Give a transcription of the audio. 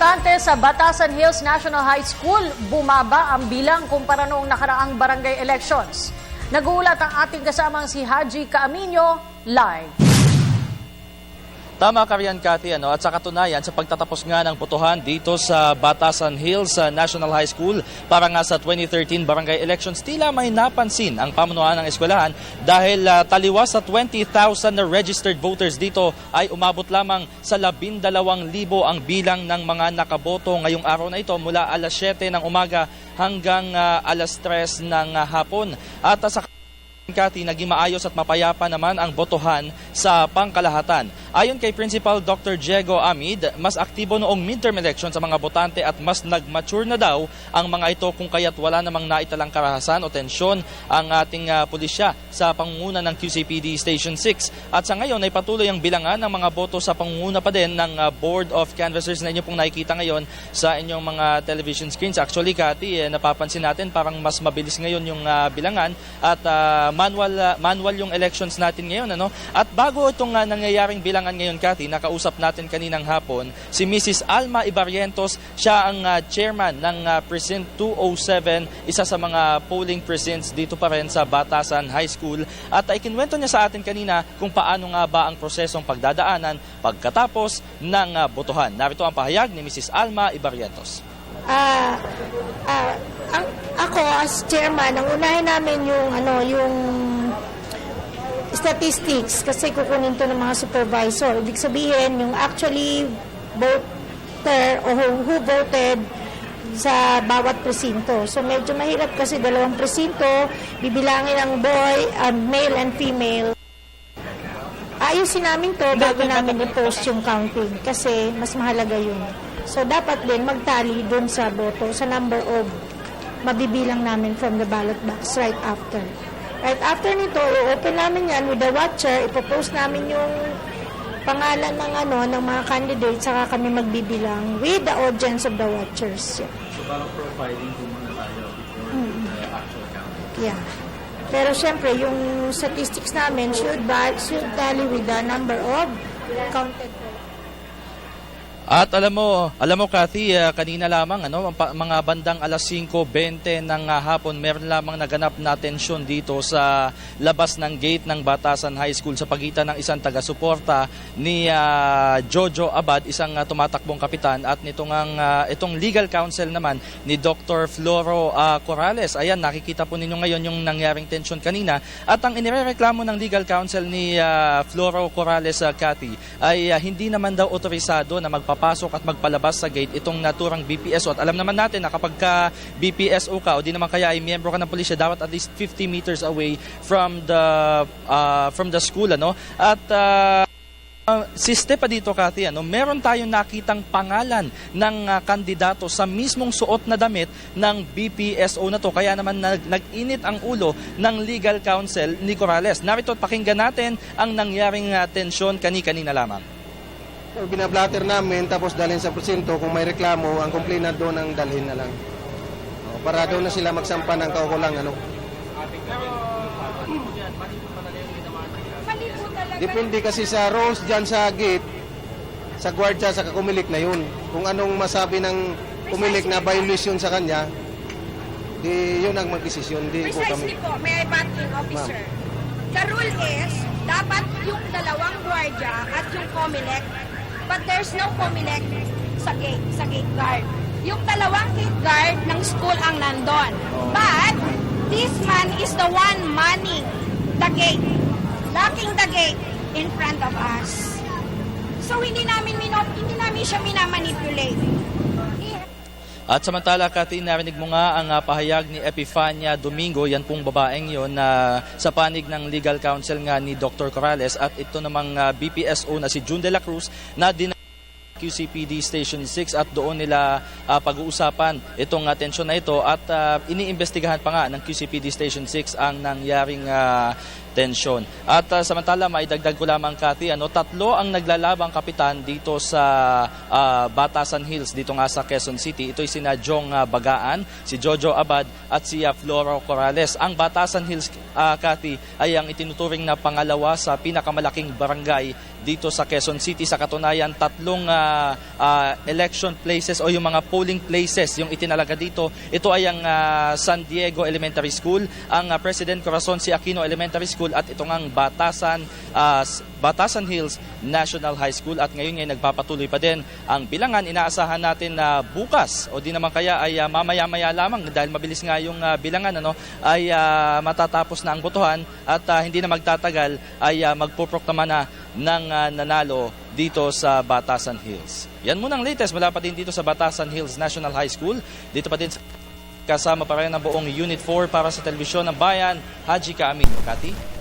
botante sa Batasan Hills National High School, bumaba ang bilang kumpara noong nakaraang barangay elections. Nagulat ang ating kasamang si Haji Caaminio live. Tama ka riyan, Cathy, at sa katunayan, sa pagtatapos nga ng botohan dito sa Batasan Hills National High School para nga sa 2013 barangay elections, tila may napansin ang pamunuan ng eskwelahan dahil taliwas sa 20,000 na registered voters dito ay umabot lamang sa 12,000 ang bilang ng mga nakaboto ngayong araw na ito mula alas 7 ng umaga hanggang alas 3 ng hapon. At sa Cathy, naging maayos at mapayapa naman ang botohan sa pangkalahatan. Ayon kay Principal Dr. Diego Amid, mas aktibo noong midterm election sa mga botante at mas nag-mature na daw ang mga ito kung kaya't wala namang naitalang karahasan o tensyon ang ating pulisya sa pangunguna ng QCPD Station 6. At sa ngayon ay patuloy ang bilangan ng mga boto sa pangunguna pa din ng Board of Canvassers na inyo pong nakikita ngayon sa inyong mga television screens. Actually, Cathy, napapansin natin parang mas mabilis ngayon yung bilangan at manual yung elections natin ngayon, At bago itong nangyayaring bilangan ngayon, Cathy, nakausap natin kaninang hapon si Mrs. Alma Ibarrientos. Siya ang chairman ng Precinct 207, isa sa mga polling precincts dito pa rin sa Batasan High School. At ikinwento niya sa atin kanina kung paano nga ba ang prosesong pagdadaanan pagkatapos ng botohan. Narito ang pahayag ni Mrs. Alma Ibarrientos. Ako as chairman, ang unahin namin yung statistics kasi kukunin to ng mga supervisor. Ibig sabihin, yung actually voter o who voted sa bawat presinto. So medyo mahirap kasi dalawang presinto, bibilangin ang male and female. Ayusin namin to bago namin i-post yung counting kasi mas mahalaga yun. So dapat din magtali dun sa boto, sa number of mabibilang namin from the ballot box right after. Right after nito, i-open namin yan with the watcher, ipopost namin yung pangalan ng mga candidates, saka kami magbibilang with the audience of the watchers. So parang profiling kung muna tayo before the actual count. Yeah. Pero syempre, yung statistics namin should tally with the number of counted votes. At alam mo Cathy, kanina lamang mga bandang alas 5:20 ng hapon, meron lamang naganap na tensyon dito sa labas ng gate ng Batasan High School sa pagitan ng isang taga-suporta ni Jojo Abad, isang tumatakbong kapitan, at itong legal counsel naman ni Dr. Floro Corrales. Ayan, nakikita po ninyo ngayon yung nangyaring tensyon kanina. At ang inireklamo ng legal counsel ni Floro Corrales, Cathy, ay hindi naman daw otorisado na magpapasok at magpalabas sa gate itong naturang BPSO. At alam naman natin na kapag ka BPSO ka o di naman kaya ay miyembro ka ng pulisya, dapat at least 50 meters away from the school, At siste pa dito, Cathy, meron tayong nakitang pangalan ng kandidato sa mismong suot na damit ng BPSO na to. Kaya naman nag-init ang ulo ng legal counsel ni Corrales. Narito, pakinggan natin ang nangyaring tensyon kanina lamang. Binablatter namin, tapos dalhin sa presinto. Kung may reklamo, ang complainant doon ang dalhin na lang. Para doon na sila magsampa ng kaukulang. Depende kasi sa rules dyan sa gate, sa gwardya, sa kakumilik na yun. Kung anong masabi ng kumilik na violation sa kanya, di yun ang mag-desisyon. Precisely po, may I banking officer. The rule is, dapat yung dalawang gwardya at yung comilik, but there's no comilik sa gate guard. Yung dalawang gate guard ng school ang nandun. But, this man is the one manning the gate, locking the gate in front of us. So, hindi namin siya minamanipulate. At samantala, Cathy, narinig mo nga ang pahayag ni Epifania Domingo, yan pong babaeng yon sa panig ng legal counsel nga ni Dr. Corrales, at ito namang BPSO na si June de la Cruz na QCPD Station 6, at doon nila pag-uusapan itong tensyon na ito, at iniimbestigahan pa nga ng QCPD Station 6 ang nangyaring tensyon. At samantala, maidagdag ko lamang, Cathy, 3 ang naglalabang kapitan dito sa Batasan Hills, dito nga sa Quezon City. Ito'y sina Jong Bagaan, si Jojo Abad at si Floro Corrales. Ang Batasan Hills, Cathy, ay ang itinuturing na pangalawa sa pinakamalaking barangay dito sa Quezon City. Sa katunayan, 3 election places o yung mga polling places yung itinalaga dito. Ito ay ang San Diego Elementary School, ang President Corazon C. Aquino Elementary School at itong ang Batasan Hills National High School. At ngayon ay nagpapatuloy pa din ang bilangan. Inaasahan natin na bukas o di naman kaya ay mamaya-maya lamang dahil mabilis nga yung bilangan ay matatapos na ang botohan at hindi na magtatagal ay magpuproklama na ng nanalo dito sa Batasan Hills. Yan muna ang latest mula pa din dito sa Batasan Hills National High School. Dito pa din kasama pa rin ang buong Unit 4 para sa Telebisyon ng Bayan, Haji Ka Aminyo. Kati?